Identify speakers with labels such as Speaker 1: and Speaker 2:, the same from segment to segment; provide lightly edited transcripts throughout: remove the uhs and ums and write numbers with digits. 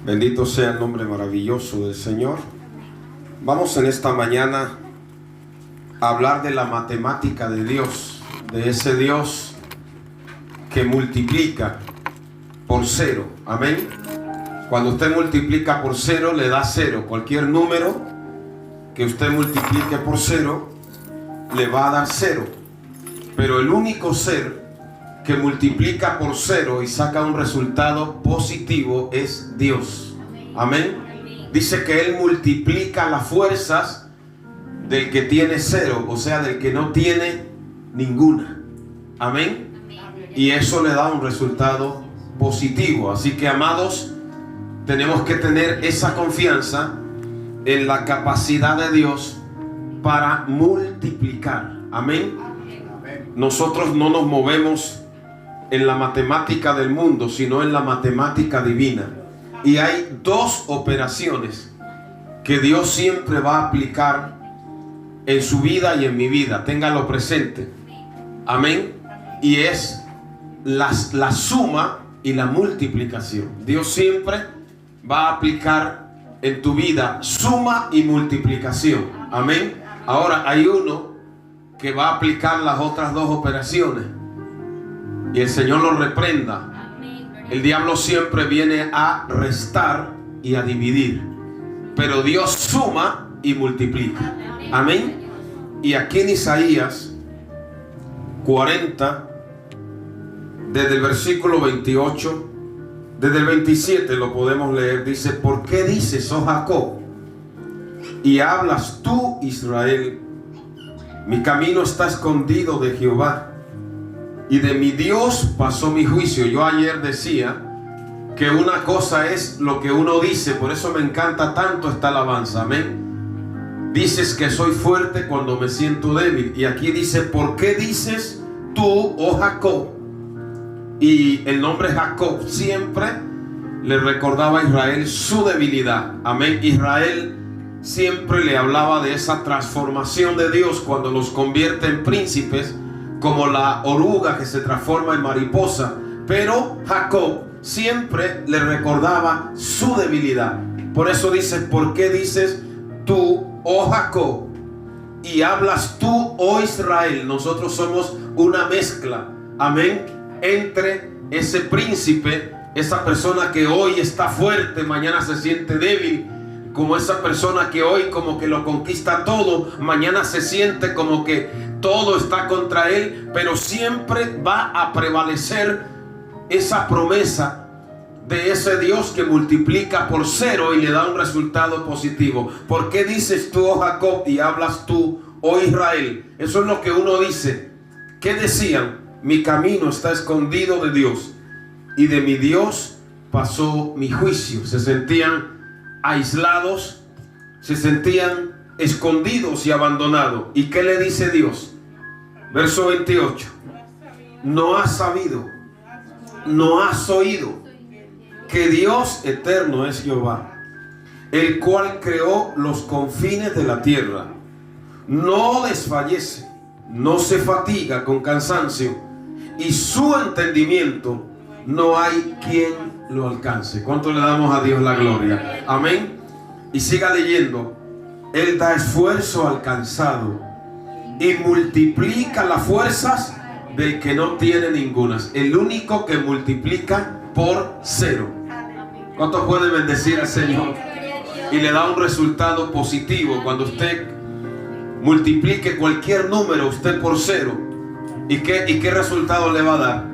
Speaker 1: Bendito sea el nombre maravilloso del Señor. Vamos en esta mañana a hablar de la matemática de Dios, de ese Dios que multiplica por cero. Amén. Cuando usted multiplica por cero, le da cero. Cualquier número que usted multiplique por cero, le va a dar cero. Pero el único ser que multiplica por cero y saca un resultado positivo es Dios. Amén. Dice que Él multiplica las fuerzas del que tiene cero, o sea, del que no tiene ninguna. Amén. Y eso le da un resultado positivo. Así que, amados, tenemos que tener esa confianza en la capacidad de Dios para multiplicar. Amén. Nosotros no nos movemos en la matemática del mundo, sino en la matemática divina. Y hay dos operaciones que Dios siempre va a aplicar en su vida y en mi vida. Téngalo presente. Amén. Y es la suma y la multiplicación. Dios siempre va a aplicar en tu vida suma y multiplicación. Amén. Ahora hay uno que va a aplicar las otras dos operaciones. Y el Señor lo reprenda. El diablo siempre viene a restar y a dividir. Pero Dios suma y multiplica. Amén. Y aquí en Isaías 40, desde el versículo 28, desde el 27 lo podemos leer. Dice: ¿por qué dices, oh Jacob, y hablas tú, Israel? Mi camino está escondido de Jehová, y de mi Dios pasó mi juicio. Yo ayer decía que una cosa es lo que uno dice, por eso me encanta tanto esta alabanza. Amén. Dices que soy fuerte cuando me siento débil. Y aquí dice: ¿por qué dices tú, oh Jacob? Y el nombre Jacob siempre le recordaba a Israel su debilidad. Amén. Israel siempre le hablaba de esa transformación de Dios cuando los convierte en príncipes, como la oruga que se transforma en mariposa. Pero Jacob siempre le recordaba su debilidad. Por eso dice: ¿por qué dices tú, oh Jacob, y hablas tú, oh Israel? Nosotros somos una mezcla, amén, entre ese príncipe, esa persona que hoy está fuerte, mañana se siente débil, como esa persona que hoy como que lo conquista todo, mañana se siente como que todo está contra él, pero siempre va a prevalecer esa promesa de ese Dios que multiplica por cero y le da un resultado positivo. ¿Por qué dices tú, oh Jacob, y hablas tú, oh Israel? Eso es lo que uno dice. ¿Qué decían? Mi camino está escondido de Dios, y de mi Dios pasó mi juicio. Se sentían aislados, se sentían escondidos y abandonados. ¿Y qué le dice Dios? Verso 28. ¿No has sabido, no has oído que Dios eterno es Jehová, el cual creó los confines de la tierra? No desfallece, no se fatiga con cansancio, y su entendimiento no hay quien lo alcance. ¿Cuánto le damos a Dios la gloria? Amén. Y siga leyendo. Él da esfuerzo al cansado y multiplica las fuerzas del que no tiene ningunas. El único que multiplica por cero. ¿Cuántos pueden bendecir al Señor? Y le da un resultado positivo cuando usted multiplique cualquier número usted por cero. ¿Y qué resultado le va a dar?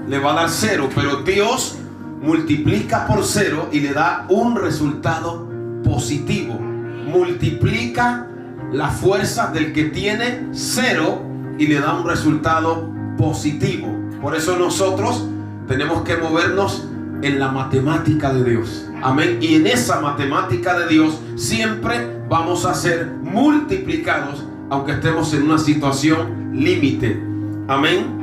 Speaker 1: Le va a dar cero. Pero Dios multiplica por cero y le da un resultado positivo. Multiplica la fuerza del que tiene cero y le da un resultado positivo. Por eso nosotros tenemos que movernos en la matemática de Dios. Amén. Y en esa matemática de Dios siempre vamos a ser multiplicados, aunque estemos en una situación límite. Amén.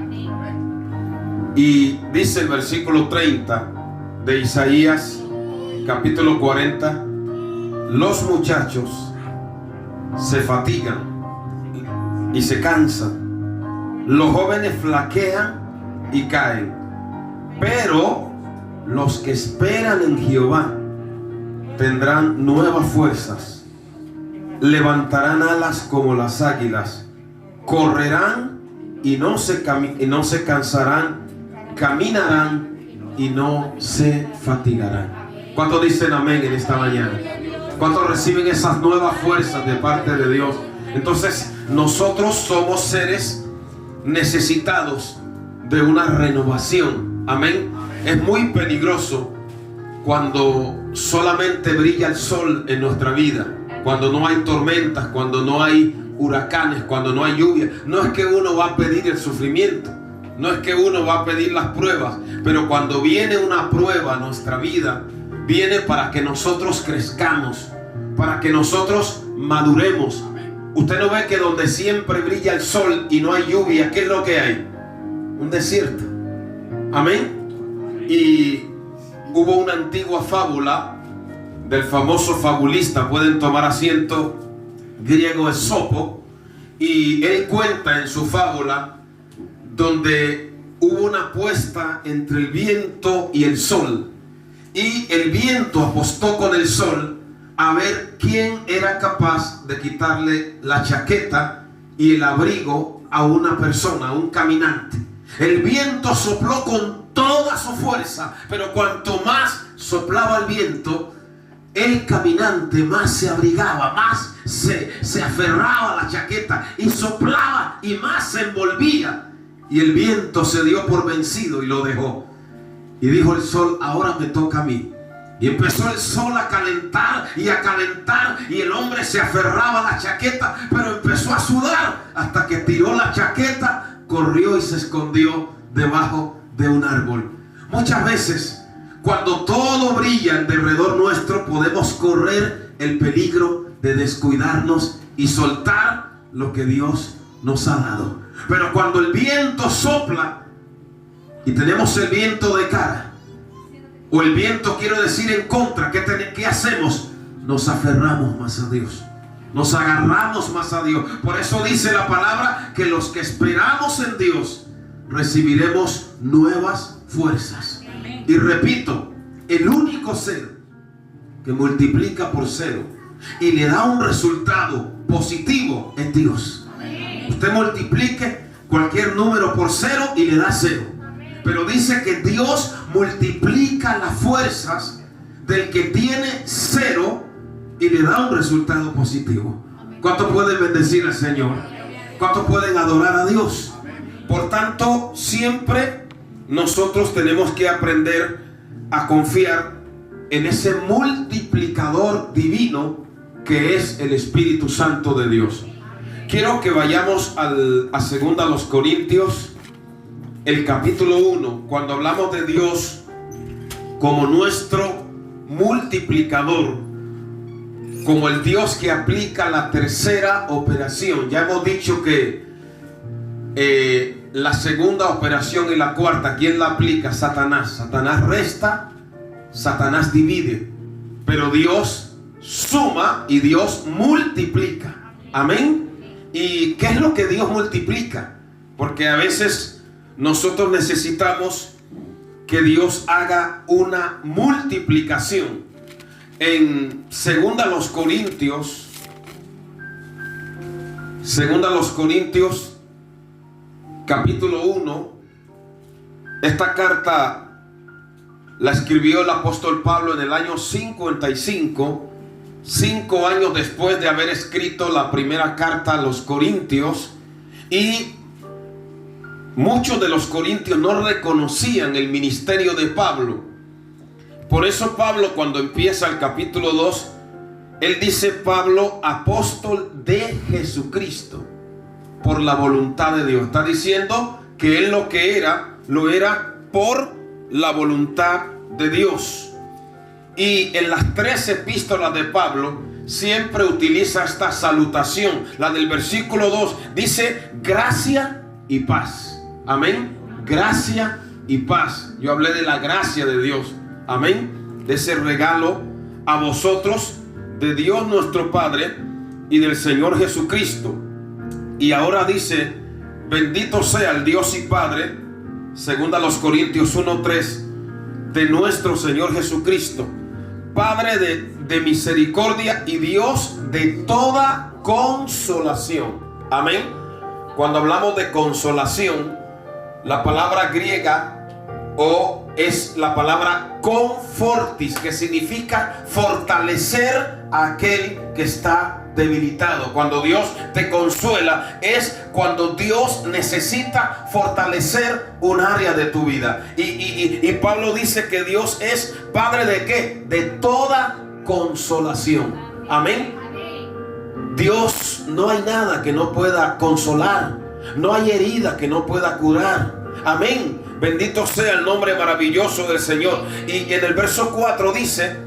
Speaker 1: Y dice el versículo 30 de Isaías capítulo 40: los muchachos se fatigan y se cansan, los jóvenes flaquean y caen, pero los que esperan en Jehová tendrán nuevas fuerzas, levantarán alas como las águilas, correrán y no se cansarán, caminarán y no se fatigarán. ¿Cuántos dicen amén en esta mañana? ¿Cuántos reciben esas nuevas fuerzas de parte de Dios? Entonces nosotros somos seres necesitados de una renovación. Amén. Es muy peligroso cuando solamente brilla el sol en nuestra vida, cuando no hay tormentas, cuando no hay huracanes, cuando no hay lluvia. No es que uno va a pedir el sufrimiento, no es que uno va a pedir las pruebas, pero cuando viene una prueba a nuestra vida, viene para que nosotros crezcamos, para que nosotros maduremos. Usted no ve que donde siempre brilla el sol y no hay lluvia, ¿qué es lo que hay? Un desierto. Amén. Y hubo una antigua fábula del famoso fabulista, pueden tomar asiento, griego Esopo, y él cuenta en su fábula donde hubo una apuesta entre el viento y el sol, y el viento apostó con el sol a ver quién era capaz de quitarle la chaqueta y el abrigo a una persona, a un caminante. El viento sopló con toda su fuerza, pero cuanto más soplaba el viento, el caminante más se abrigaba, más se aferraba a la chaqueta y soplaba y más se envolvía. Y el viento se dio por vencido y lo dejó. Y dijo el sol: ahora me toca a mí. Y empezó el sol a calentar, y el hombre se aferraba a la chaqueta, pero empezó a sudar hasta que tiró la chaqueta, corrió y se escondió debajo de un árbol. Muchas veces, cuando todo brilla en derredor nuestro, podemos correr el peligro de descuidarnos y soltar lo que Dios nos ha dado. Pero cuando el viento sopla y tenemos el viento de cara, o el viento, quiero decir, en contra, ¿qué hacemos? Nos aferramos más a Dios, nos agarramos más a Dios. Por eso dice la palabra que los que esperamos en Dios recibiremos nuevas fuerzas. Y repito, el único ser que multiplica por cero y le da un resultado positivo es Dios. Usted multiplique cualquier número por cero y le da cero. Pero dice que Dios multiplica las fuerzas del que tiene cero y le da un resultado positivo. ¿Cuántos pueden bendecir al Señor? ¿Cuántos pueden adorar a Dios? Por tanto, siempre nosotros tenemos que aprender a confiar en ese multiplicador divino que es el Espíritu Santo de Dios. Quiero que vayamos a 2 Corintios, el capítulo 1, cuando hablamos de Dios como nuestro multiplicador, como el Dios que aplica la tercera operación. Ya hemos dicho que la segunda operación y la cuarta, ¿quién la aplica? Satanás. Satanás resta, Satanás divide, pero Dios suma y Dios multiplica. Amén. ¿Y qué es lo que Dios multiplica? Porque a veces nosotros necesitamos que Dios haga una multiplicación. En 2 Corintios capítulo 1, esta carta la escribió el apóstol Pablo en el año 55, 5 años después de haber escrito la primera carta a los Corintios, y muchos de los corintios no reconocían el ministerio de Pablo. Por eso Pablo, cuando empieza el capítulo 2, él dice: Pablo, apóstol de Jesucristo, por la voluntad de Dios. Está diciendo que él lo que era, lo era por la voluntad de Dios. Y en las 3 epístolas de Pablo siempre utiliza esta salutación. La del versículo 2 dice: gracia y paz. Amén. Gracia y paz. Yo hablé de la gracia de Dios. Amén. De ese regalo a vosotros de Dios nuestro Padre y del Señor Jesucristo. Y ahora dice: bendito sea el Dios y Padre, 2 Corintios 1:3, de nuestro Señor Jesucristo, Padre de misericordia y Dios de toda consolación. Amén. Cuando hablamos de consolación, la palabra griega es la palabra confortis, que significa fortalecer a aquel que está debilitado. Cuando Dios te consuela es cuando Dios necesita fortalecer un área de tu vida. Y Pablo dice que Dios es Padre de ¿qué? De toda consolación. Amén. Dios, no hay nada que no pueda consolar, no hay herida que no pueda curar. Amén. Bendito sea el nombre maravilloso del Señor. Y en el verso 4 dice: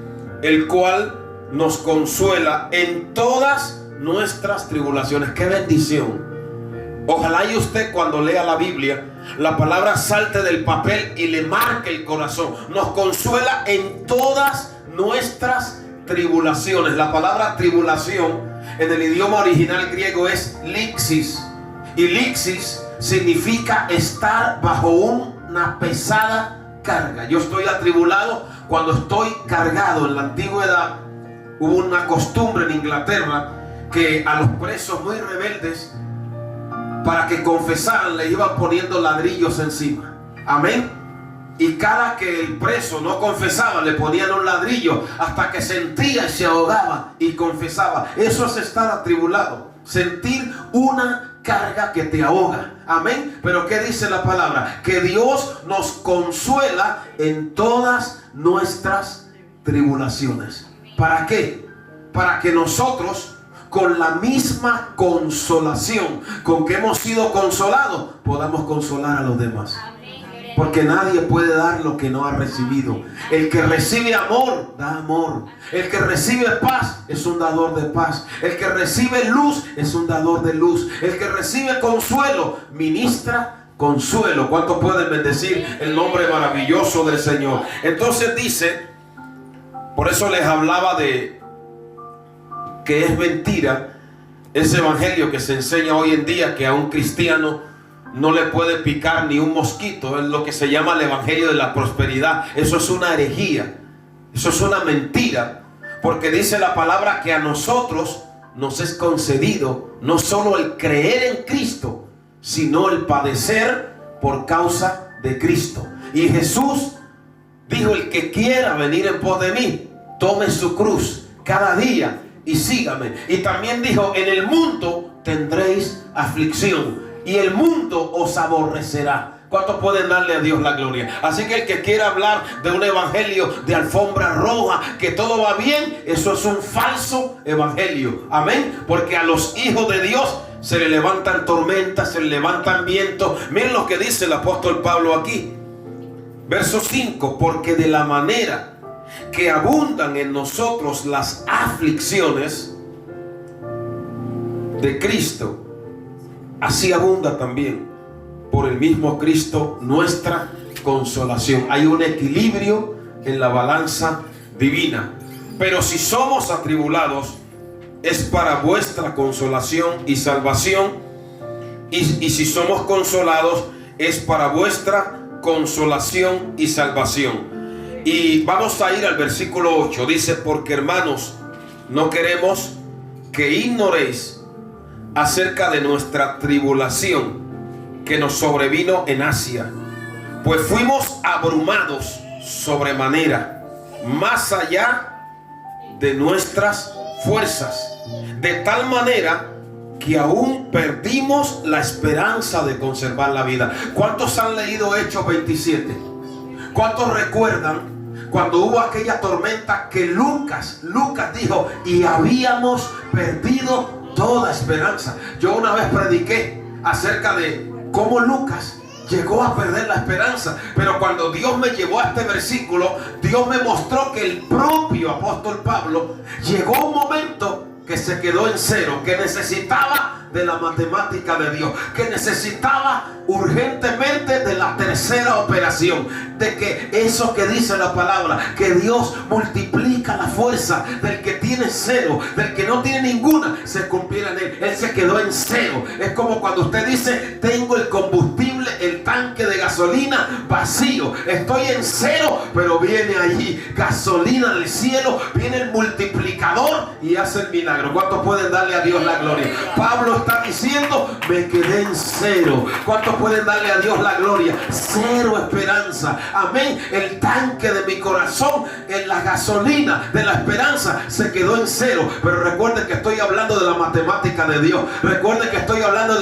Speaker 1: el cual nos consuela en todas nuestras tribulaciones. ¡Qué bendición! Ojalá y usted, cuando lea la Biblia, la palabra salte del papel y le marque el corazón. Nos consuela en todas nuestras tribulaciones. La palabra tribulación en el idioma original griego es lixis. Y lixis significa estar bajo una pesada carga. Yo estoy atribulado cuando estoy cargado. En la antigüedad hubo una costumbre en Inglaterra que a los presos muy rebeldes, para que confesaran, le iban poniendo ladrillos encima. Amén. Y cada que el preso no confesaba, le ponían un ladrillo hasta que sentía y se ahogaba y confesaba. Eso es estar atribulado, sentir una carga que te ahoga. Amén. Pero ¿qué dice la palabra? Que Dios nos consuela en todas nuestras tribulaciones. ¿Para qué? Para que nosotros, con la misma consolación con que hemos sido consolados, podamos consolar a los demás. Porque nadie puede dar lo que no ha recibido. El que recibe amor, da amor. El que recibe paz, es un dador de paz. El que recibe luz, es un dador de luz. El que recibe consuelo, ministra consuelo. ¿Cuántos pueden bendecir el nombre maravilloso del Señor? Entonces dice, por eso les hablaba de que es mentira ese evangelio que se enseña hoy en día, que a un cristiano no le puede picar ni un mosquito. Es lo que se llama el evangelio de la prosperidad. Eso es una herejía, eso es una mentira, porque dice la palabra que a nosotros nos es concedido no solo el creer en Cristo, sino el padecer por causa de Cristo. Y Jesús dijo: el que quiera venir en pos de mí, tome su cruz cada día y sígame. Y también dijo: en el mundo tendréis aflicción y el mundo os aborrecerá. ¿Cuántos pueden darle a Dios la gloria? Así que el que quiera hablar de un evangelio de alfombra roja, que todo va bien, eso es un falso evangelio. Amén. Porque a los hijos de Dios se le levantan tormentas, se le levantan vientos. Miren lo que dice el apóstol Pablo aquí. Verso 5: porque de la manera que abundan en nosotros las aflicciones de Cristo, así abunda también por el mismo Cristo nuestra consolación. Hay un equilibrio en la balanza divina. Pero si somos atribulados, es para vuestra consolación y salvación. Y si somos consolados, es para vuestra consolación y salvación. Y vamos a ir al versículo 8. Dice: porque hermanos, no queremos que ignoréis acerca de nuestra tribulación que nos sobrevino en Asia, pues fuimos abrumados sobremanera, más allá de nuestras fuerzas, de tal manera que aún perdimos la esperanza de conservar la vida. ¿Cuántos han leído Hechos 27? ¿Cuántos recuerdan cuando hubo aquella tormenta que Lucas dijo: y habíamos perdido toda esperanza? Yo una vez prediqué acerca de cómo Lucas llegó a perder la esperanza, pero cuando Dios me llevó a este versículo, Dios me mostró que el propio apóstol Pablo llegó a un momento que se quedó en cero, que necesitaba de la matemática de Dios, que necesitaba urgentemente de la tercera operación, de que eso que dice la palabra, que Dios multiplica la fuerza del que tiene tiene cero, del que no tiene ninguna, se cumpliera en él. Él se quedó en cero. Es como cuando usted dice: tengo el combustible, el tanque de gasolina vacío, estoy en cero, pero viene allí gasolina del cielo, viene el multiplicador y hace el milagro. ¿Cuántos pueden darle a Dios la gloria? Pablo está diciendo: me quedé en cero. ¿Cuántos pueden darle a Dios la gloria? Cero esperanza. Amén. El tanque de mi corazón, en la gasolina de la esperanza, se quedó en cero. Pero recuerden que estoy hablando de la matemática de Dios. Recuerden que estoy hablando de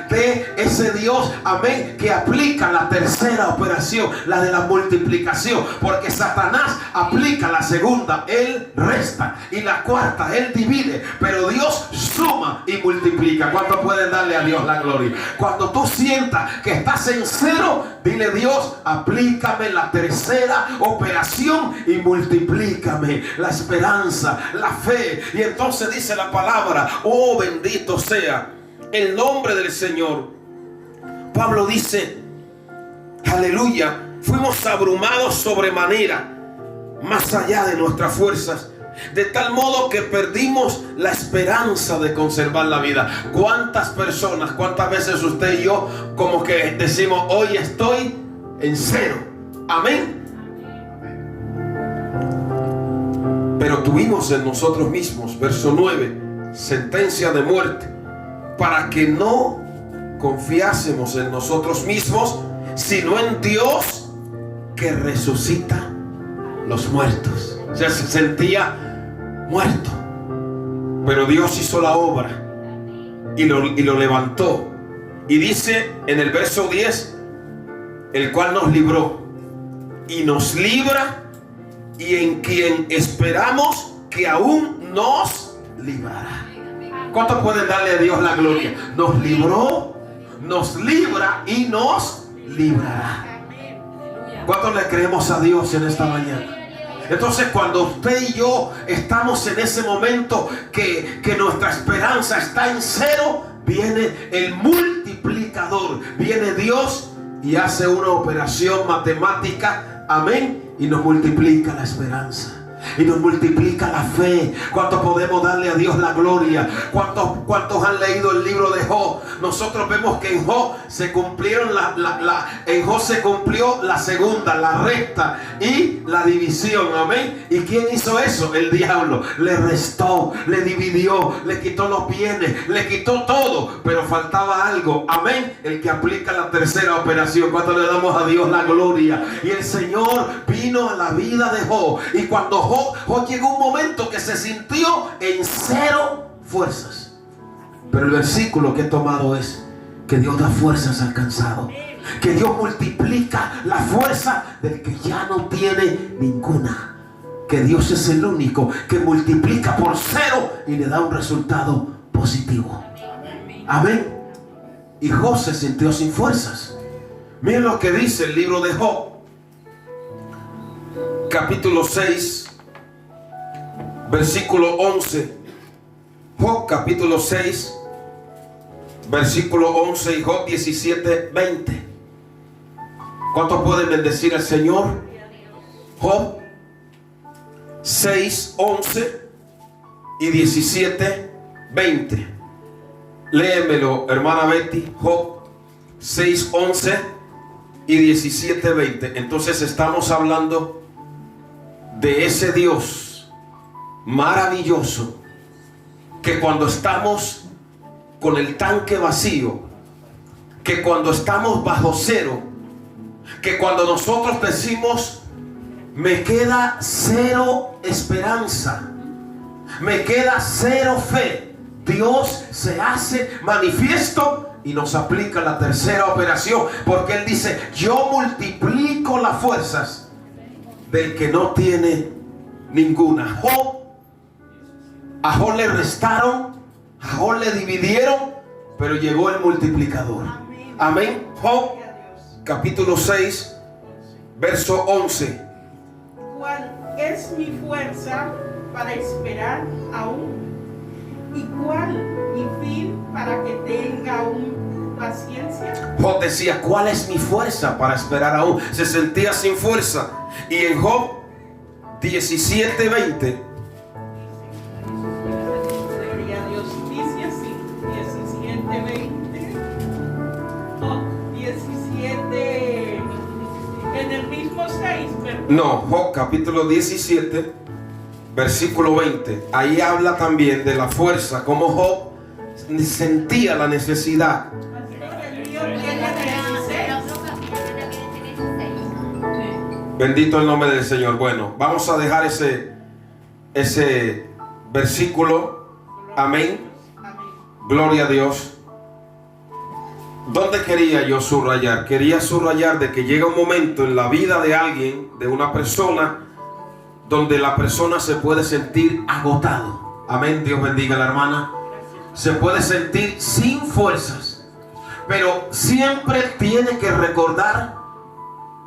Speaker 1: de ese Dios, amén, que aplica la tercera operación, la de la multiplicación. Porque Satanás aplica la segunda, él resta, y la cuarta, él divide. Pero Dios suma y multiplica. ¿Cuántos pueden darle a Dios la gloria? Cuando tú sientas que estás en cero, dile: Dios, aplícame la tercera operación y multiplícame la esperanza, la fe. Y entonces dice la palabra: oh, bendito sea el nombre del Señor. Pablo dice: aleluya, fuimos abrumados sobremanera, más allá de nuestras fuerzas, de tal modo que perdimos la esperanza de conservar la vida. ¿Cuántas personas, cuántas veces usted y yo como que decimos: hoy estoy en cero? Amén. Pero tuvimos en nosotros mismos, verso 9, sentencia de muerte, para que no confiásemos en nosotros mismos, sino en Dios que resucita los muertos. O sea, se sentía muerto, pero Dios hizo la obra y lo levantó. Y dice en el verso 10: el cual nos libró y nos libra, y en quien esperamos que aún nos librará. ¿Cuántos pueden darle a Dios la gloria? Nos libró, nos libra y nos librará. ¿Cuántos le creemos a Dios en esta mañana? Entonces, cuando usted y yo estamos en ese momento que nuestra esperanza está en cero, viene el multiplicador, viene Dios y hace una operación matemática, amén, y nos multiplica la esperanza y nos multiplica la fe. ¿Cuántos podemos darle a Dios la gloria? ¿Cuántos han leído el libro de Job? Nosotros vemos que en Job se cumplieron en Job se cumplió la segunda, la recta y la división. Amén. ¿Y quién hizo eso? El diablo. Le restó, le dividió, le quitó los bienes, le quitó todo, pero faltaba algo. Amén. El que aplica la tercera operación. ¿Cuánto le damos a Dios la gloria? Y el Señor vino a la vida de Job, y cuando Job llegó un momento que se sintió en cero fuerzas. Pero el versículo que he tomado es que Dios da fuerzas al cansado, que Dios multiplica la fuerza del que ya no tiene ninguna, que Dios es el único que multiplica por cero y le da un resultado positivo. Amén. Y Job se sintió sin fuerzas. Miren lo que dice el libro de Job, capítulo 6, versículo 11. Job capítulo 6, versículo 11, y Job 17, 20. ¿Cuántos pueden bendecir al Señor? Job 6, 11 y 17, 20. Léemelo, hermana Betty. Job 6, 11 y 17, 20. Entonces estamos hablando de ese Dios maravilloso, que cuando estamos con el tanque vacío, que cuando estamos bajo cero, que cuando nosotros decimos: me queda cero esperanza, me queda cero fe, Dios se hace manifiesto y nos aplica la tercera operación, porque Él dice: yo multiplico las fuerzas del que no tiene ninguna. A Job le restaron, a Job le dividieron, pero llegó el multiplicador. Amén. Job capítulo 6, verso 11.
Speaker 2: ¿Cuál es mi fuerza para esperar aún? ¿Y cuál mi fin para que tenga aún paciencia?
Speaker 1: Job decía: ¿cuál es mi fuerza para esperar aún? Se sentía sin fuerza. Y en Job 17:20 No, Job capítulo 17, versículo 20. Ahí habla también de la fuerza, como Job sentía la necesidad. Bendito el nombre del Señor. Bueno, vamos a dejar ese versículo. Amén. Gloria a Dios. ¿Dónde quería yo subrayar? Quería subrayar de que llega un momento en la vida de alguien, de una persona, donde la persona se puede sentir agotado. Amén. Dios bendiga a la hermana. Se puede sentir sin fuerzas, pero siempre tiene que recordar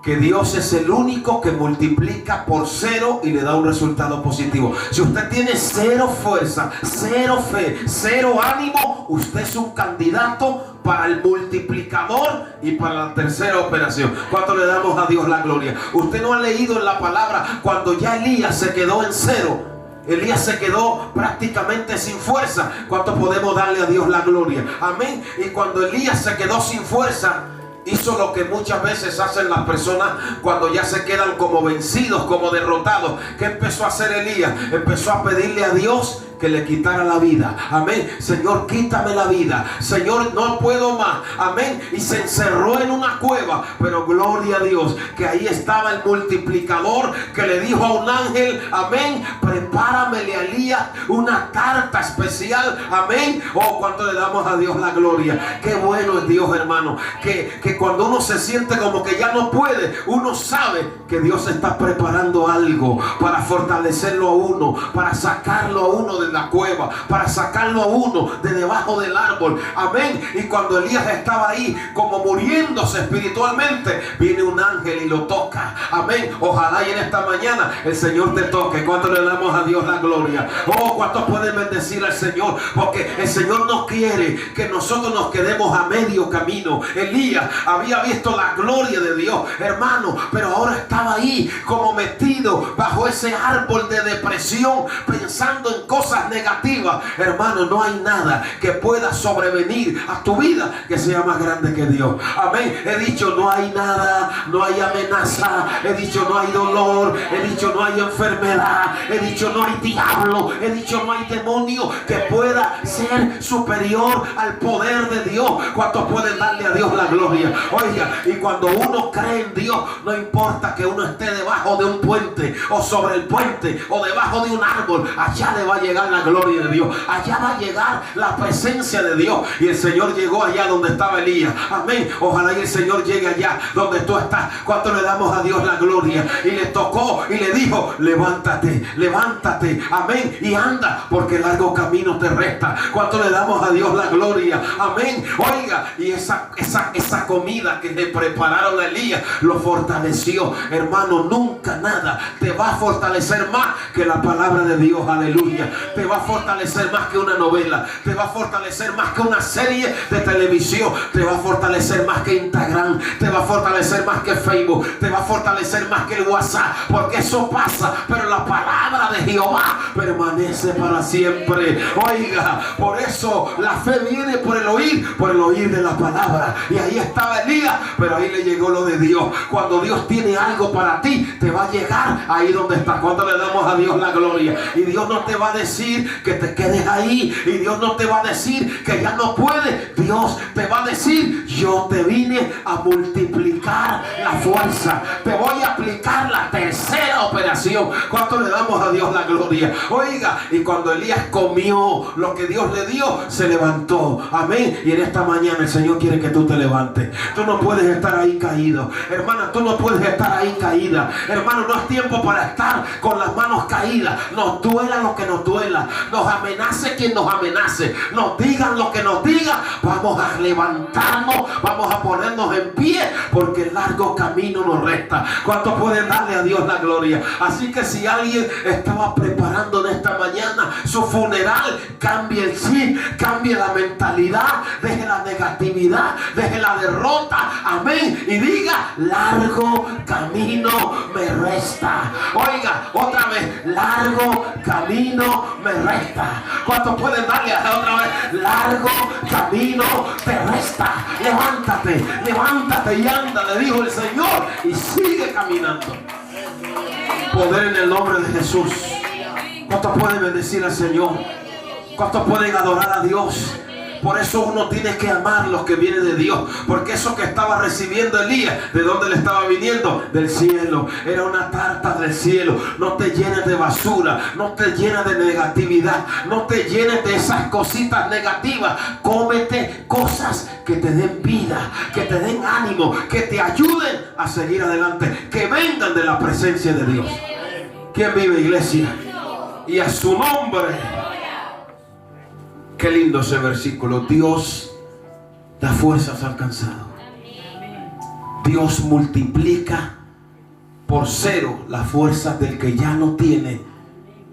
Speaker 1: que Dios es el único que multiplica por cero y le da un resultado positivo. Si usted tiene cero fuerza, cero fe, cero ánimo, usted es un candidato para el multiplicador y para la tercera operación. ¿Cuánto le damos a Dios la gloria? Usted no ha leído en la palabra cuando ya Elías se quedó en cero. Elías se quedó prácticamente sin fuerza. ¿Cuánto podemos darle a Dios la gloria? Amén. Y cuando Elías se quedó sin fuerza, hizo lo que muchas veces hacen las personas cuando ya se quedan como vencidos, como derrotados. ¿Qué empezó a hacer Elías? Empezó a pedirle a Dios que le quitara la vida. Amén. Señor, quítame la vida. Señor, no puedo más. Amén. Y se encerró en una cueva. Pero gloria a Dios, que ahí estaba el multiplicador que le dijo a un ángel, amén, prepáramele a Elías una tarta especial. Amén. Oh, cuánto le damos a Dios la gloria. Qué bueno es Dios, hermano. Que cuando uno se siente como que ya no puede, uno sabe que Dios está preparando algo para fortalecerlo a uno, para sacarlo a uno de la cueva, para sacarlo a uno de debajo del árbol. Amén. Y cuando Elías estaba ahí como muriéndose espiritualmente, viene un ángel y lo toca. Amén. Ojalá y en esta mañana el Señor te toque. ¿Cuánto le damos a Dios la gloria? Oh, ¿cuántos pueden bendecir al Señor? Porque el Señor no quiere que nosotros nos quedemos a medio camino. Elías había visto la gloria de Dios, hermano, pero ahora estaba ahí como metido bajo ese árbol de depresión, pensando en cosas negativas. Hermano, no hay nada que pueda sobrevenir a tu vida que sea más grande que Dios. Amén. He dicho, no hay nada, no hay amenaza. He dicho, no hay dolor. He dicho, no hay enfermedad. He dicho, no hay diablo. He dicho, no hay demonio que pueda ser superior al poder de Dios. ¿Cuántos pueden darle a Dios la gloria? Oiga, y cuando uno cree en Dios, no importa que uno esté debajo de un puente, o sobre el puente, o debajo de un árbol, allá le va a llegar la gloria de Dios, allá va a llegar la presencia de Dios. Y el Señor llegó allá donde estaba Elías. Amén. Ojalá y el Señor llegue allá donde tú estás. ¿Cuánto le damos a Dios la gloria? Y le tocó y le dijo, levántate, levántate, amén, y anda, porque largo camino te resta. ¿Cuánto le damos a Dios la gloria? Amén. Oiga, y esa comida que le prepararon a Elías lo fortaleció. Hermano, nunca nada te va a fortalecer más que la palabra de Dios. Aleluya. Te va a fortalecer más que una novela, te va a fortalecer más que una serie de televisión, te va a fortalecer más que Instagram, te va a fortalecer más que Facebook, te va a fortalecer más que el WhatsApp, porque eso pasa, pero la palabra de Jehová permanece para siempre. Oiga, por eso la fe viene por el oír de la palabra. Y ahí estaba Elías, pero ahí le llegó lo de Dios. Cuando Dios tiene algo para ti, te va a llegar ahí donde estás. Cuando le damos a Dios la gloria. Y Dios no te va a decir que te quedes ahí, y Dios no te va a decir que ya no puedes. Dios te va a decir, yo te vine a multiplicar la fuerza, te voy a aplicar la tercera operación. ¿Cuánto le damos a Dios la gloria? Oiga, y cuando Elías comió lo que Dios le dio, se levantó. Amén. Y en esta mañana el Señor quiere que tú te levantes. Tú no puedes estar ahí caído, hermana, tú no puedes estar ahí caída. Hermano, no es tiempo para estar con las manos caídas. Nos duela lo que nos duela, nos amenace quien nos amenace, nos digan lo que nos digan, vamos a levantarnos, vamos a ponernos en pie, porque el largo camino nos resta. ¿Cuántos pueden darle a Dios la gloria? Así que si alguien estaba preparando en esta mañana su funeral, cambie el chip, cambie la mentalidad, deje la negatividad, deje la derrota, amén, y diga, largo camino me resta. Oiga, otra vez, largo camino me resta. ¿Cuántos pueden darle otra vez? Largo camino te resta. Levántate, levántate y anda, le dijo el Señor, y sigue caminando. Poder en el nombre de Jesús. ¿Cuántos pueden bendecir al Señor? ¿Cuántos pueden adorar a Dios? Por eso uno tiene que amar lo que viene de Dios. Porque eso que estaba recibiendo Elías, ¿de dónde le estaba viniendo? Del cielo. Era una tarta del cielo. No te llenes de basura. No te llenes de negatividad. No te llenes de esas cositas negativas. Cómete cosas que te den vida, que te den ánimo, que te ayuden a seguir adelante, que vengan de la presencia de Dios. ¿Quién vive, iglesia? Y a su nombre. Qué lindo ese versículo. Dios da fuerzas al cansado. Dios multiplica por 0 las fuerzas del que ya no tiene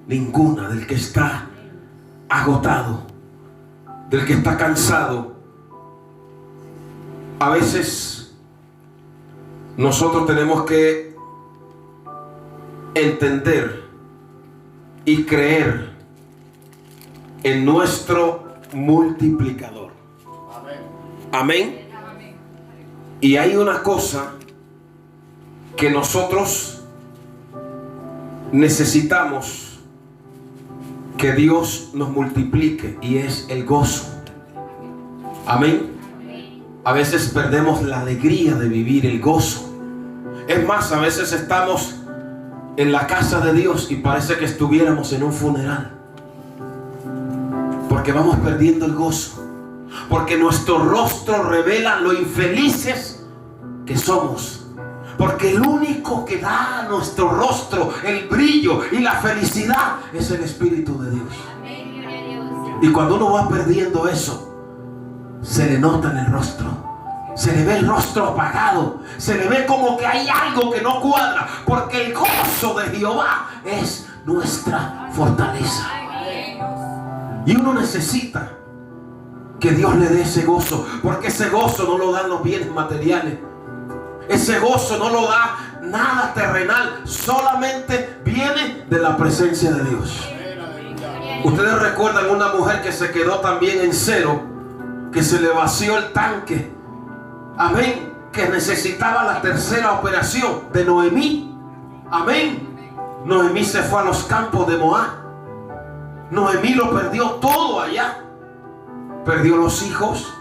Speaker 1: ninguna, del que está agotado, del que está cansado. A veces nosotros tenemos que entender y creer en nuestro multiplicador. Amén. Y hay una cosa que nosotros necesitamos que Dios nos multiplique, y es el gozo. Amén. A veces perdemos la alegría de vivir el gozo. Es más, a veces estamos en la casa de Dios y parece que estuviéramos en un funeral. Porque vamos perdiendo el gozo. Porque nuestro rostro revela lo infelices que somos. Porque el único que da a nuestro rostro el brillo y la felicidad es el Espíritu de Dios. Y cuando uno va perdiendo eso, se le nota en el rostro. Se le ve el rostro apagado. Se le ve como que hay algo que no cuadra. Porque el gozo de Jehová es nuestra fortaleza. Y uno necesita que Dios le dé ese gozo, porque ese gozo no lo dan los bienes materiales. Ese gozo no lo da nada terrenal, solamente viene de la presencia de Dios. Ustedes recuerdan una mujer que se quedó también en 0, que se le vació el tanque. Amén. Que necesitaba la tercera operación de Noemí. Amén. Noemí se fue a los campos de Moab. Noemí lo perdió todo allá. Perdió los hijos,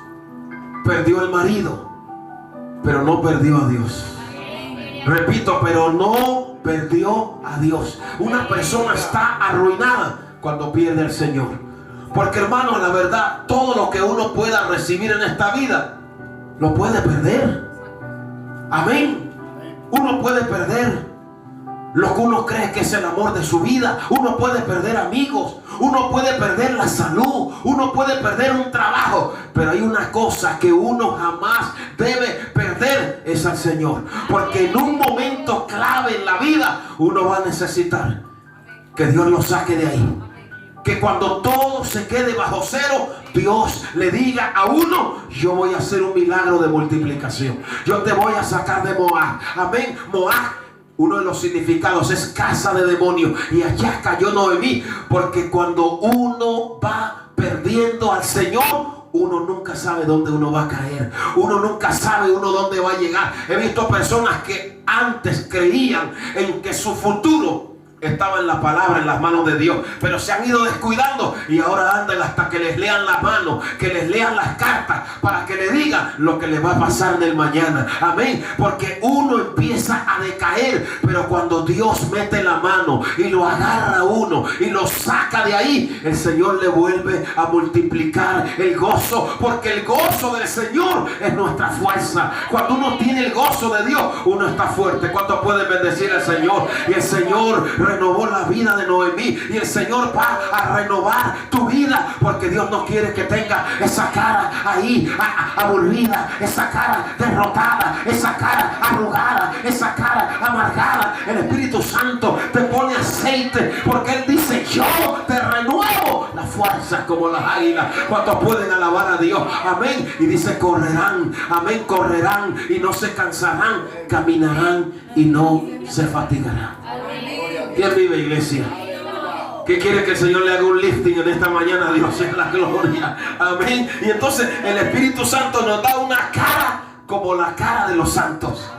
Speaker 1: perdió el marido, pero no perdió a Dios. Repito, pero no perdió a Dios. Una persona está arruinada cuando pierde al Señor. Porque, hermanos, la verdad, todo lo que uno pueda recibir en esta vida, lo puede perder. Amén. Uno puede perder lo que uno cree que es el amor de su vida. Uno puede perder amigos. Uno puede perder la salud. Uno puede perder un trabajo. Pero hay una cosa que uno jamás debe perder, es al Señor. Porque en un momento clave en la vida, uno va a necesitar que Dios lo saque de ahí. Que cuando todo se quede bajo 0, Dios le diga a uno: yo voy a hacer un milagro de multiplicación. Yo te voy a sacar de Moab. Amén. Moab, uno de los significados es casa de demonios. Y allá cayó Noemí. Porque cuando uno va perdiendo al Señor, uno nunca sabe dónde uno va a caer. Uno nunca sabe uno dónde va a llegar. He visto personas que antes creían en que su futuro estaba en la palabra, en las manos de Dios, pero se han ido descuidando y ahora andan hasta que les lean las manos, que les lean las cartas, para que le digan lo que le va a pasar en el mañana. Amén. Porque uno empieza a decaer, pero cuando Dios mete la mano y lo agarra a uno y lo saca de ahí, el Señor le vuelve a multiplicar el gozo, porque el gozo del Señor es nuestra fuerza. Cuando uno tiene el gozo de Dios, uno está fuerte. ¿Cuántos pueden bendecir al Señor? Y el Señor renovó la vida de Noemí, y el Señor va a renovar tu vida, porque Dios no quiere que tenga esa cara ahí aburrida, esa cara derrotada, esa cara arrugada, esa cara amargada. El Espíritu Santo te pone aceite, porque Él dice: yo te renuevo las fuerzas como las águilas. ¿Cuántos pueden alabar a Dios? Amén. Y dice: correrán, amén, correrán y no se cansarán, caminarán y no se fatigarán. ¿Quién vive, iglesia? ¿Qué quiere que el Señor le haga un lifting en esta mañana? Dios es la gloria. Amén. Y entonces el Espíritu Santo nos da una cara como la cara de los santos.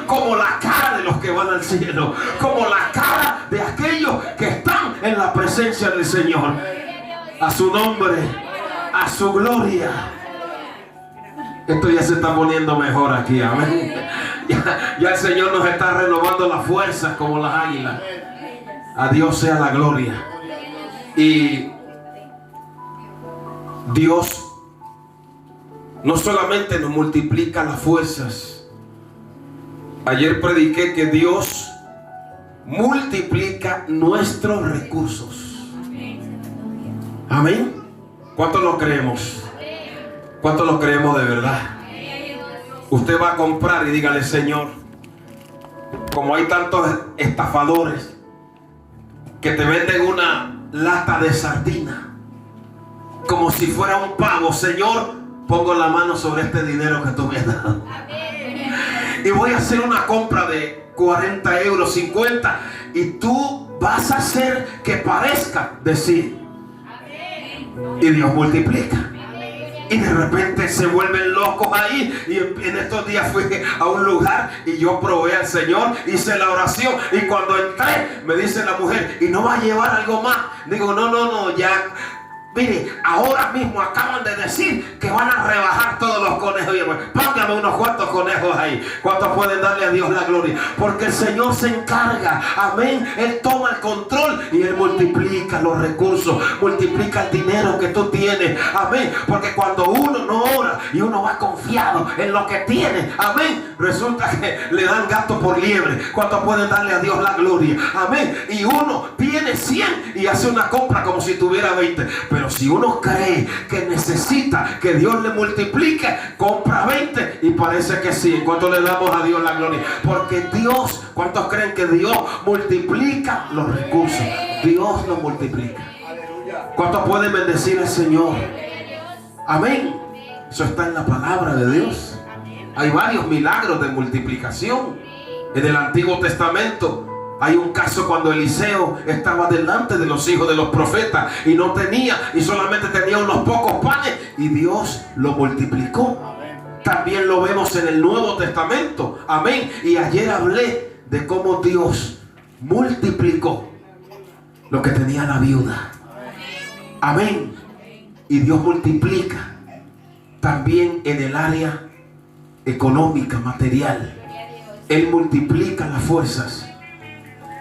Speaker 1: como la cara de los que van al cielo, como la cara de aquellos que están en la presencia del Señor. A su nombre, a su gloria. Esto ya se está poniendo mejor aquí, amén. Ya el Señor nos está renovando las fuerzas como las águilas. A Dios sea la gloria. Y Dios no solamente nos multiplica las fuerzas. Ayer prediqué que Dios multiplica nuestros recursos. Amén. ¿Cuántos lo creemos? ¿Cuántos lo creemos de verdad? Usted va a comprar y dígale: Señor, como hay tantos estafadores que te venden una lata de sardina como si fuera un pavo, Señor, pongo la mano sobre este dinero que tú me has dado y voy a hacer una compra de 40 euros, 50, y tú vas a hacer que parezca decir, y Dios multiplica. Y de repente se vuelven locos ahí. Y en estos días fui a un lugar y yo probé al Señor, hice la oración, y cuando entré me dice la mujer: ¿y no va a llevar algo más? Digo: no, ya. Mire, ahora mismo acaban de decir que van a rebajar todos los conejos. Póngame unos cuantos conejos ahí. ¿Cuántos pueden darle a Dios la gloria? Porque el Señor se encarga. Amén. Él toma el control y Él multiplica los recursos, multiplica el dinero que tú tienes. Amén. Porque cuando uno no ora y uno va confiado en lo que tiene, amén, resulta que le dan gato por liebre. ¿Cuántos pueden darle a Dios la gloria? Amén. Y uno tiene 100 y hace una compra como si tuviera 20. Pero si uno cree que necesita que Dios le multiplique, compra 20 y parece que sí. ¿En cuánto le damos a Dios la gloria? Porque Dios, ¿cuántos creen que Dios multiplica los recursos? Dios los multiplica. ¿Cuántos pueden bendecir al Señor? Amén. Eso está en la palabra de Dios. Hay varios milagros de multiplicación. En el Antiguo Testamento hay un caso cuando Eliseo estaba delante de los hijos de los profetas y no tenía, y solamente tenía unos pocos panes, y Dios lo multiplicó. También lo vemos en el Nuevo Testamento. Amén. Y ayer hablé de cómo Dios multiplicó lo que tenía la viuda. Amén. Y Dios multiplica también en el área económica, material. Él multiplica las fuerzas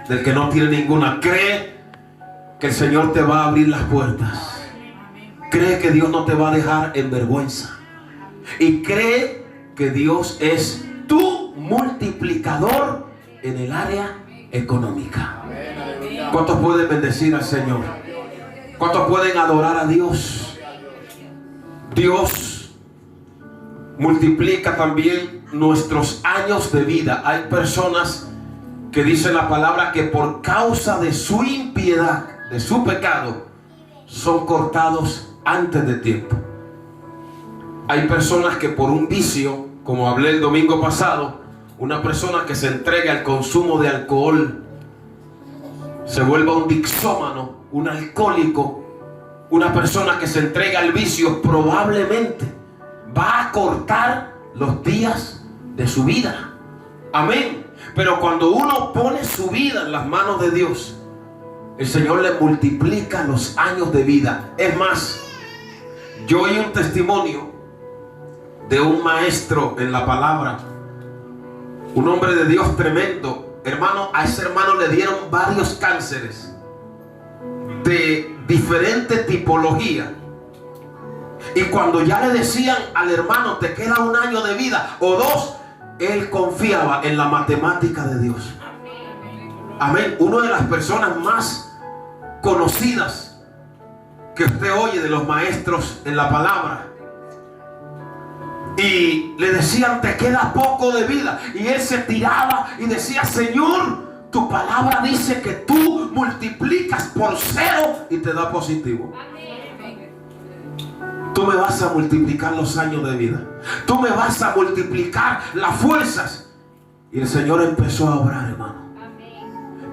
Speaker 1: del que no tiene ninguna. Cree que el Señor te va a abrir las puertas. Cree que Dios no te va a dejar en vergüenza. Y cree que Dios es tu multiplicador en el área económica. ¿Cuántos pueden bendecir al Señor? ¿Cuántos pueden adorar a Dios? Dios multiplica también nuestros años de vida. Hay personas que dice la palabra que por causa de su impiedad, de su pecado, son cortados antes de tiempo. Hay personas que por un vicio, como hablé el domingo pasado, una persona que se entrega al consumo de alcohol, se vuelve un dixómano, un alcohólico, una persona que se entrega al vicio, probablemente va a cortar los días de su vida. Amén. Pero cuando uno pone su vida en las manos de Dios, el Señor le multiplica los años de vida. Es más, yo oí un testimonio de un maestro en la palabra, un hombre de Dios tremendo. Hermano, a ese hermano le dieron varios cánceres de diferente tipología. Y cuando ya le decían al hermano: te queda 1 año de vida o 2, él confiaba en la matemática de Dios. Amén. Una de las personas más conocidas que usted oye de los maestros en la palabra. Y le decían: te queda poco de vida. Y él se tiraba y decía: Señor, tu palabra dice que tú multiplicas por 0 y te da positivo. Tú me vas a multiplicar los años de vida. Tú me vas a multiplicar las fuerzas. Y el Señor empezó a obrar, hermano.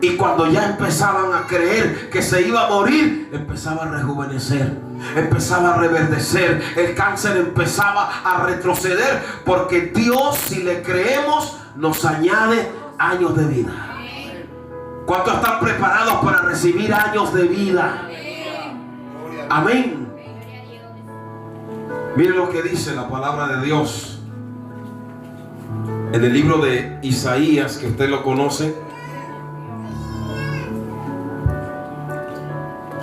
Speaker 1: Y cuando ya empezaban a creer que se iba a morir, empezaba a rejuvenecer, empezaba a reverdecer. El cáncer empezaba a retroceder, porque Dios, si le creemos, nos añade años de vida. ¿Cuántos están preparados para recibir años de vida? Amén. Miren lo que dice la palabra de Dios en el libro de Isaías, que usted lo conoce.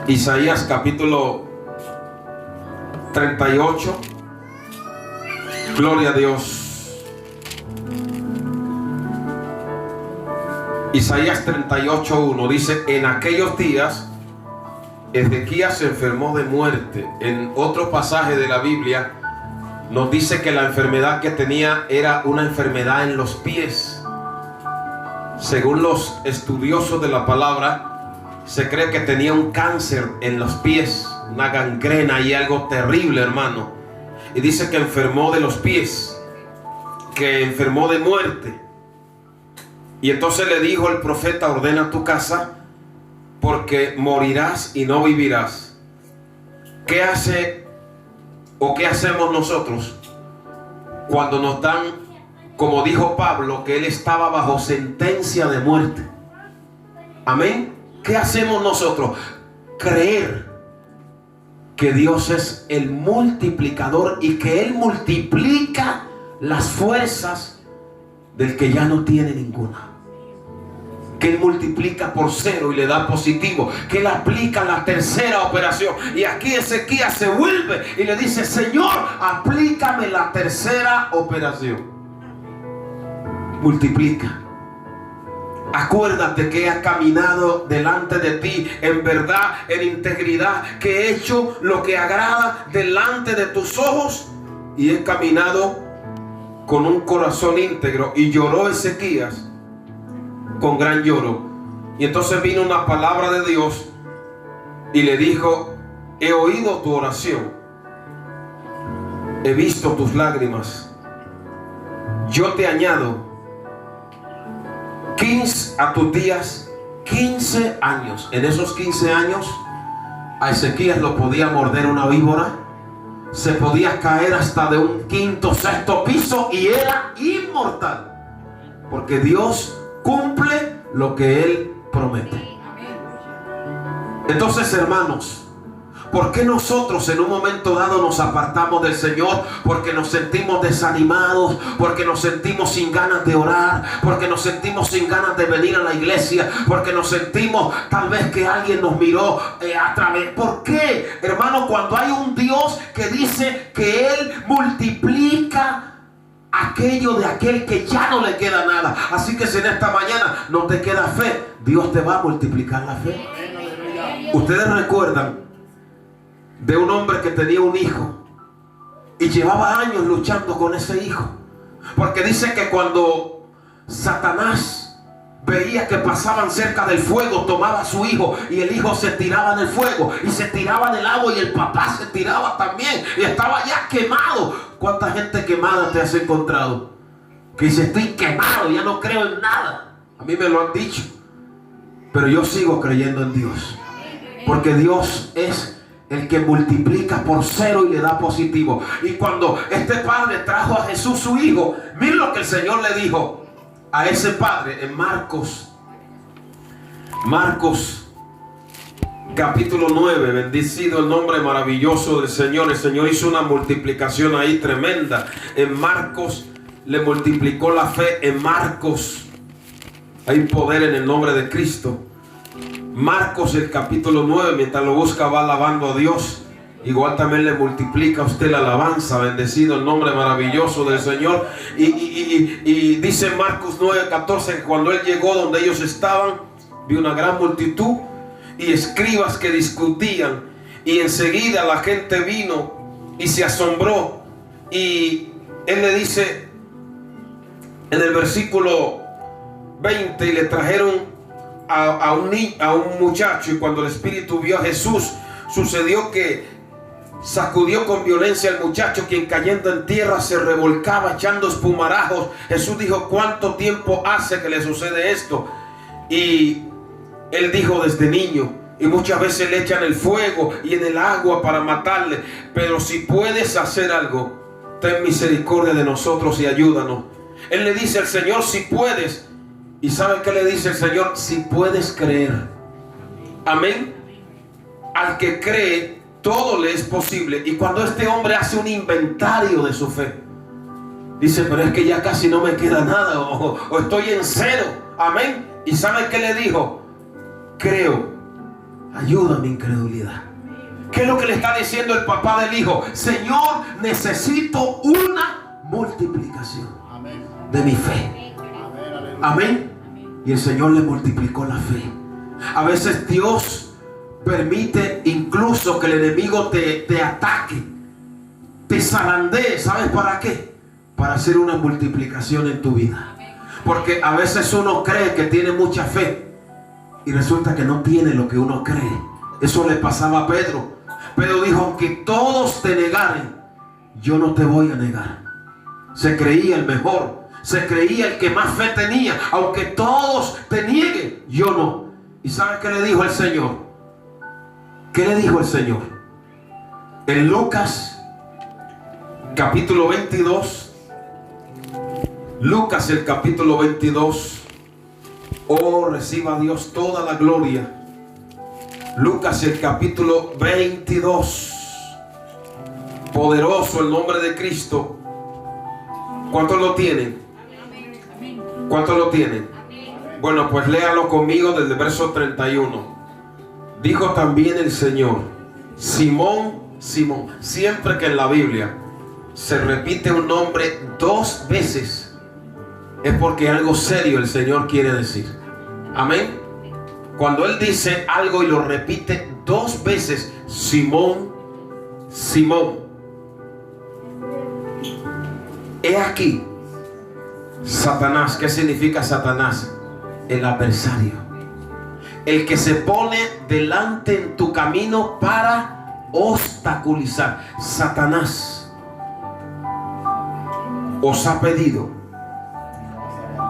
Speaker 1: Isaías capítulo 38. Gloria a Dios. Isaías 38:1 dice: en aquellos días Ezequías se enfermó de muerte. En otro pasaje de la Biblia nos dice que la enfermedad que tenía era una enfermedad en los pies. Según los estudiosos de la palabra, se cree que tenía un cáncer en los pies, una gangrena y algo terrible, hermano. Y dice que enfermó de los pies, que enfermó de muerte. Y entonces le dijo el profeta: ordena tu casa, porque morirás y no vivirás. ¿Qué hace o qué hacemos nosotros cuando nos dan, como dijo Pablo, que él estaba bajo sentencia de muerte? Amén. ¿Qué hacemos nosotros? Creer que Dios es el multiplicador y que Él multiplica las fuerzas del que ya no tiene ninguna. Que Él multiplica por 0 y le da positivo. Que Él aplica la tercera operación. Y aquí Ezequías se vuelve y le dice: Señor, aplícame la tercera operación. Multiplica. Acuérdate que he caminado delante de ti en verdad, en integridad, que he hecho lo que agrada delante de tus ojos y he caminado con un corazón íntegro. Y lloró Ezequías con gran lloro. Y entonces vino una palabra de Dios y le dijo: he oído tu oración, he visto tus lágrimas, yo te añado 15 a tus días 15 años. En esos 15 años a Ezequías lo podía morder una víbora, se podía caer hasta de un 5º, 6º piso y era inmortal, porque Dios cumple lo que Él promete. Entonces, hermanos, ¿por qué nosotros en un momento dado nos apartamos del Señor? Porque nos sentimos desanimados, porque nos sentimos sin ganas de orar, porque nos sentimos sin ganas de venir a la iglesia, porque nos sentimos tal vez que alguien nos miró a través. ¿Por qué, hermano? Cuando hay un Dios que dice que Él multiplica aquello de aquel que ya no le queda nada. Así que si en esta mañana no te queda fe, Dios te va a multiplicar la fe. Ustedes recuerdan de un hombre que tenía un hijo y llevaba años luchando con ese hijo, porque dice que cuando Satanás veía que pasaban cerca del fuego, tomaba a su hijo y el hijo se tiraba en el fuego y se tiraba en el agua y el papá se tiraba también y estaba ya quemado. ¿Cuánta gente quemada te has encontrado? Que dice: estoy quemado, ya no creo en nada. A mí me lo han dicho, pero yo sigo creyendo en Dios, porque Dios es el que multiplica por 0 y le da positivo. Y cuando este padre trajo a Jesús su hijo, miren lo que el Señor le dijo a ese padre en Marcos capítulo 9. Bendecido el nombre maravilloso del Señor. El Señor hizo una multiplicación ahí tremenda. En Marcos le multiplicó la fe. En Marcos hay poder en el nombre de Cristo. Marcos el capítulo 9, mientras lo busca, va alabando a Dios. Igual también le multiplica a usted la alabanza. Bendecido el nombre maravilloso del Señor. Y dice Marcos 9:14 que cuando Él llegó donde ellos estaban, vio una gran multitud y escribas que discutían. Y enseguida la gente vino y se asombró. Y Él le dice en el versículo 20: y le trajeron a un muchacho, y cuando el Espíritu vio a Jesús, sucedió que sacudió con violencia al muchacho, quien cayendo en tierra se revolcaba echando espumarajos. Jesús dijo: ¿cuánto tiempo hace que le sucede esto? Y él dijo: desde niño, y muchas veces le echan el fuego y en el agua para matarle, pero si puedes hacer algo, ten misericordia de nosotros y ayúdanos. Él le dice al Señor, si puedes. ¿Y sabe qué le dice el Señor? Si puedes creer. Amén. Al que cree, todo le es posible. Y cuando este hombre hace un inventario de su fe, dice, pero es que ya casi no me queda nada, o estoy en cero. Amén. ¿Y sabe qué le dijo? Creo, ayuda mi incredulidad. ¿Qué es lo que le está diciendo el papá del hijo? Señor, necesito una multiplicación de mi fe. Amén. Y el Señor le multiplicó la fe. A veces Dios permite incluso que el enemigo te ataque, te zarandee. ¿Sabes para qué? Para hacer una multiplicación en tu vida. Porque a veces uno cree que tiene mucha fe y resulta que no tiene lo que uno cree. Eso le pasaba a Pedro. Pedro dijo, aunque todos te negaren, yo no te voy a negar. Se creía el mejor, se creía el que más fe tenía. Aunque todos te nieguen, yo no. ¿Y sabes qué le dijo el Señor? ¿Qué le dijo el Señor? En Lucas capítulo 22, Lucas el capítulo 22. Oh, reciba Dios toda la gloria. Lucas el capítulo 22. Poderoso el nombre de Cristo. ¿Cuántos lo tienen? ¿Cuántos lo tienen? Bueno, pues léalo conmigo desde el verso 31. Dijo también el Señor, Simón, Simón. Siempre que en la Biblia se repite un nombre 2 veces, es porque algo serio el Señor quiere decir. Amén. Cuando Él dice algo y lo repite 2 veces, Simón, Simón. He aquí, Satanás. ¿Qué significa Satanás? El adversario. El que se pone delante en tu camino para obstaculizar. Satanás os ha pedido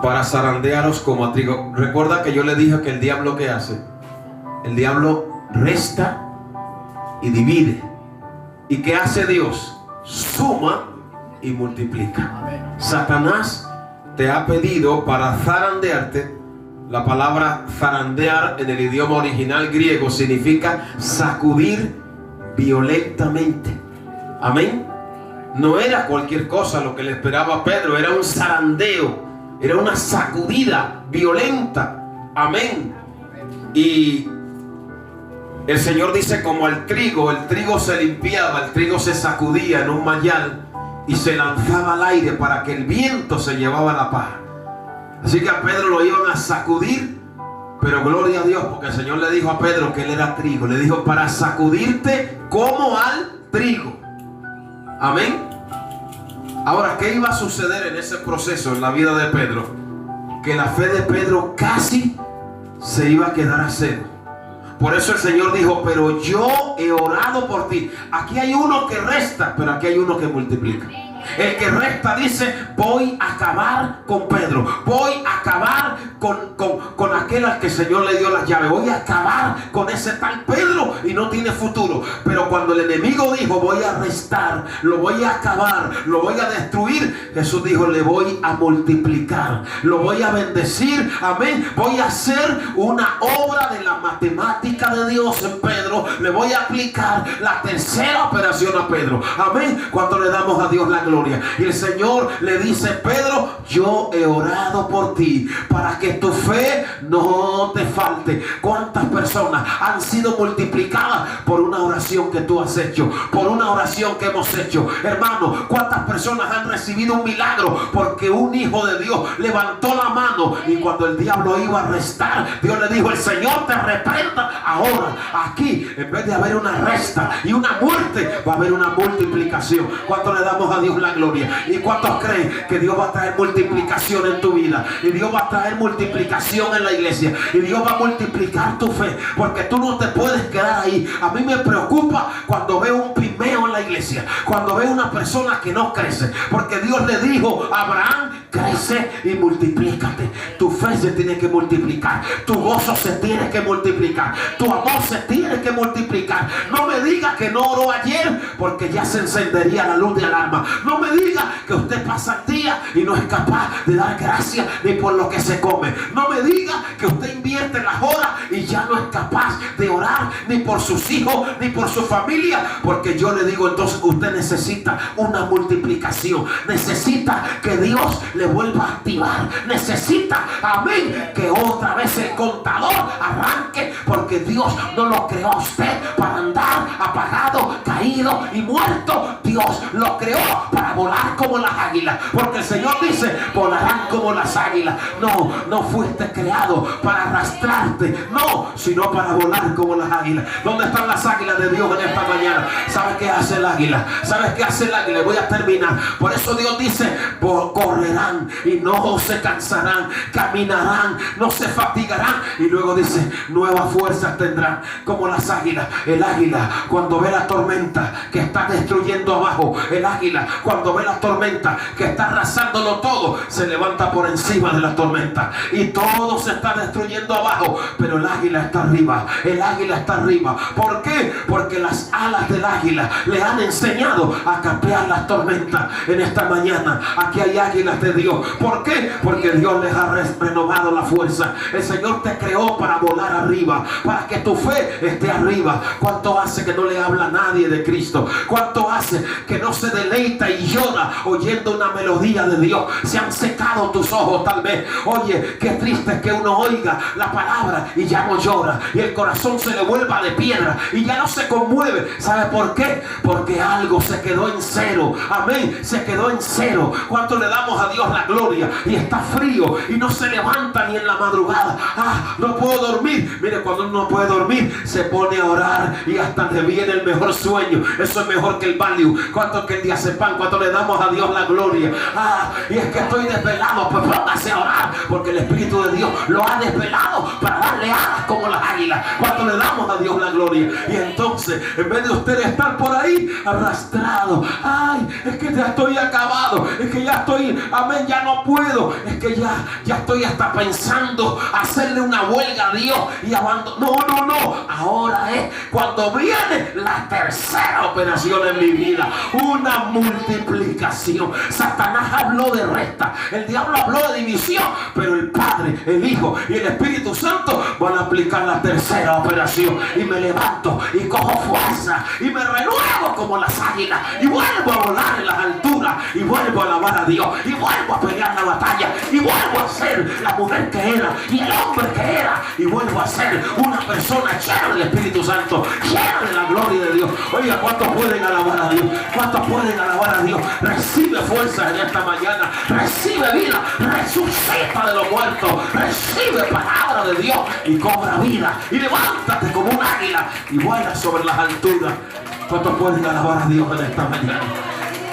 Speaker 1: para zarandearos como a trigo. Recuerda que yo le dije que el diablo, ¿qué hace? El diablo resta y divide. ¿Y qué hace Dios? Suma y multiplica. Satanás te ha pedido para zarandearte. La palabra zarandear en el idioma original griego significa sacudir violentamente. Amén. No era cualquier cosa lo que le esperaba a Pedro, era un zarandeo, era una sacudida violenta. Amén. Y el Señor dice, como el trigo se limpiaba, el trigo se sacudía en un mayal y se lanzaba al aire para que el viento se llevaba la paja. Así que a Pedro lo iban a sacudir, pero gloria a Dios, porque el Señor le dijo a Pedro que él era trigo. Le dijo, para sacudirte como al trigo. Amén. Ahora, ¿qué iba a suceder en ese proceso en la vida de Pedro? Que la fe de Pedro casi se iba a quedar a cero. Por eso el Señor dijo, pero yo he orado por ti. Aquí hay uno que resta, pero aquí hay uno que multiplica. El que resta dice, voy a acabar con Pedro, voy a acabar con aquel al que el Señor le dio las llaves, voy a acabar con ese tal Pedro y no tiene futuro. Pero cuando el enemigo dijo, voy a restar, lo voy a acabar, lo voy a destruir, Jesús dijo, le voy a multiplicar, lo voy a bendecir. Amén. Voy a hacer una obra de la matemática de Dios en Pedro. Le voy a aplicar la tercera operación a Pedro. Amén. Cuando le damos a Dios la gloria. Y el Señor le dice, Pedro, yo he orado por ti para que tu fe no te falte. ¿Cuántas personas han sido multiplicadas por una oración que tú has hecho? Por una oración que hemos hecho. Hermano, ¿cuántas personas han recibido un milagro porque un hijo de Dios levantó la mano y cuando el diablo iba a restar, Dios le dijo, el Señor te reprenda ahora? Aquí, en vez de haber una resta y una muerte, va a haber una multiplicación. ¿Cuánto le damos a Dios la gloria? ¿Y cuántos creen que Dios va a traer multiplicación en tu vida? Y Dios va a traer multiplicación en la iglesia. Y Dios va a multiplicar tu fe. Porque tú no te puedes quedar ahí. A mí me preocupa cuando veo un pimeo en la iglesia, cuando ve una persona que no crece, porque Dios le dijo a Abraham: crece y multiplícate. Tu fe se tiene que multiplicar, tu gozo se tiene que multiplicar, tu amor se tiene que multiplicar. No me diga que no oró ayer, porque ya se encendería la luz de alarma. No me diga que usted pasa el día y no es capaz de dar gracias ni por lo que se come. No me diga que usted invierte las horas y ya no es capaz de orar ni por sus hijos ni por su familia, porque yo le digo, entonces usted necesita una multiplicación, necesita que Dios le vuelva a activar, necesita, amén, que otra vez el contador arranque, porque Dios no lo creó a usted para andar apagado, caído y muerto. Dios lo creó para volar como las águilas, porque el Señor dice: volarán como las águilas. No fuiste creado para arrastrarte, no, sino para volar como las águilas. ¿Dónde están las águilas de Dios en esta mañana? ¿Sabes qué hace el águila? ¿Sabes qué hace el águila? Voy a terminar. Por eso Dios dice: correrán y no se cansarán, caminarán, no se fatigarán. Y luego dice: nuevas fuerzas tendrán como las águilas. El águila, cuando ve la tormenta que está destruyendo abajo, el águila, cuando ve la tormenta que está arrasándolo todo, se levanta por encima de la tormenta y todo se está destruyendo abajo, pero el águila está arriba. El águila está arriba. ¿Por qué? Porque las alas del águila le han enseñado a capear las tormentas. En esta mañana aquí hay águilas de Dios. ¿Por qué? Porque Dios les ha renovado la fuerza. El Señor te creó para volar arriba, para que tu fe esté arriba. ¿Cuánto hace que no le habla a nadie de Cristo? ¿Cuánto hace que no se deleita y llora oyendo una melodía de Dios? Se han secado tus ojos tal vez. Oye, qué triste es que uno oiga la palabra y ya no llora, y el corazón se le vuelva de piedra y ya no se conmueve. ¿Sabe por qué? Porque algo se quedó en cero. Amén, se quedó en cero. ¿Cuánto le damos a Dios la gloria? Y está frío y no se levanta ni en la madrugada. No puedo dormir. Mire, cuando uno no puede dormir, se pone a orar y hasta le viene el mejor sueño. Eso es mejor que el Valium. ¿Cuánto que el diazepam? ¿Cuánto le damos a Dios la gloria? Y es que estoy desvelado. Pues póngase a orar, porque el Espíritu de Dios lo ha desvelado para darle alas como las águilas. ¿Cuánto le damos a Dios la gloria? Y entonces, en vez de usted estar por ahí arrastrado, es que ya estoy acabado, es que ya estoy, amén, ya no puedo, es que ya estoy hasta pensando hacerle una huelga a Dios y abandonar. No, ahora es cuando viene la tercera operación en mi vida, una multiplicación. Satanás habló de resta, el diablo habló de división, pero el Padre, el Hijo y el Espíritu Santo van a aplicar la tercera operación. Y me levanto y cojo fuerza y me renuevo como las águilas y vuelvo a volar en las alturas y vuelvo a alabar a Dios y vuelvo a pelear la batalla y vuelvo a ser la mujer que era y el hombre que era y vuelvo a ser una persona llena del Espíritu Santo, llena de la gloria de Dios. Oiga, ¿cuántos pueden alabar a Dios? ¿Cuántos pueden alabar a Dios? Recibe fuerza en esta mañana, recibe vida, resucita de los muertos, recibe palabra de Dios y cobra vida y levántate como un águila y vuela sobre las alturas. ¿Cuántos pueden alabar a Dios en esta mañana?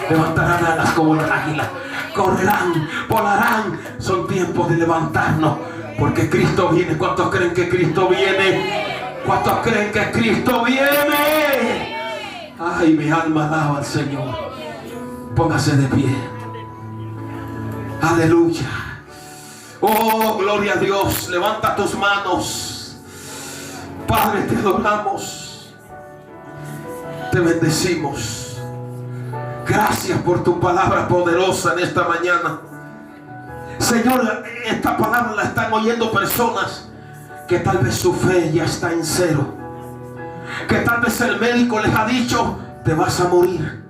Speaker 1: Levantarán alas como las águilas, correrán, volarán. Son tiempos de levantarnos, porque Cristo viene. ¿Cuántos creen que Cristo viene? ¿Cuántos creen que Cristo viene? Ay, mi alma alaba al Señor. Póngase de pie. Aleluya. Oh, gloria a Dios. Levanta tus manos. Padre, te adoramos, te bendecimos. Gracias por tu palabra poderosa en esta mañana. Señor, esta palabra la están oyendo personas que tal vez su fe ya está en cero, que tal vez el médico les ha dicho: te vas a morir,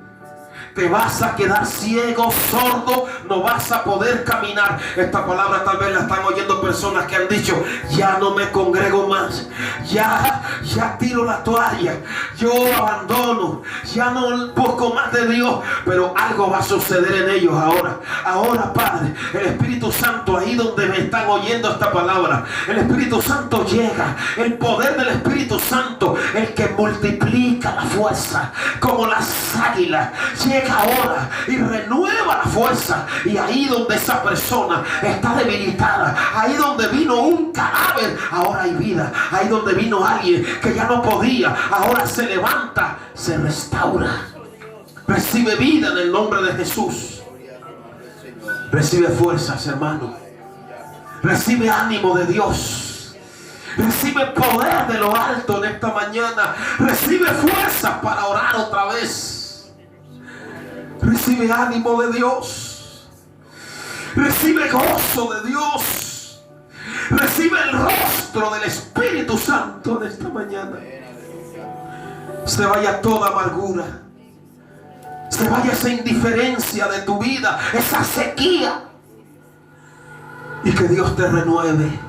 Speaker 1: te vas a quedar ciego, sordo, no vas a poder caminar. Esta palabra tal vez la están oyendo personas que han dicho: ya no me congrego más, ya tiro la toalla, yo abandono, ya no busco más de Dios. Pero algo va a suceder en ellos ahora, Padre. El Espíritu Santo, ahí donde me están oyendo esta palabra, el Espíritu Santo llega, el poder del Espíritu Santo, el que multiplica la fuerza como las águilas, llega ahora y renueva la fuerza. Y ahí donde esa persona está debilitada, ahí donde vino un cadáver, ahora hay vida. Ahí donde vino alguien que ya no podía, ahora se levanta, se restaura. Recibe vida en el nombre de Jesús. Recibe fuerzas, hermano. Recibe ánimo de Dios. Recibe poder de lo alto en esta mañana. Recibe fuerzas para orar otra vez. Recibe ánimo de Dios. Recibe gozo de Dios. Recibe el rostro del Espíritu Santo en esta mañana. Se vaya toda amargura. Se vaya esa indiferencia de tu vida, esa sequía. Y que Dios te renueve.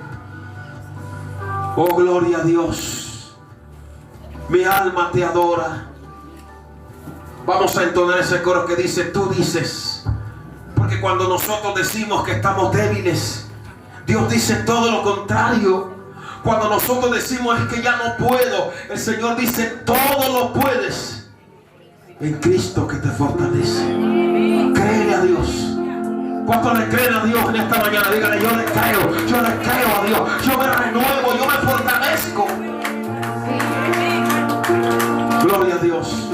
Speaker 1: Oh, gloria a Dios. Mi alma te adora. Vamos a entonar ese coro que dice, tú dices. Porque cuando nosotros decimos que estamos débiles, Dios dice todo lo contrario. Cuando nosotros decimos es que ya no puedo, el Señor dice todo lo puedes en Cristo que te fortalece. Créele a Dios. ¿Cuántos le creen a Dios en esta mañana? Dígale, yo le creo a Dios. Yo me renuevo, yo me fortalezco. Gloria a Dios.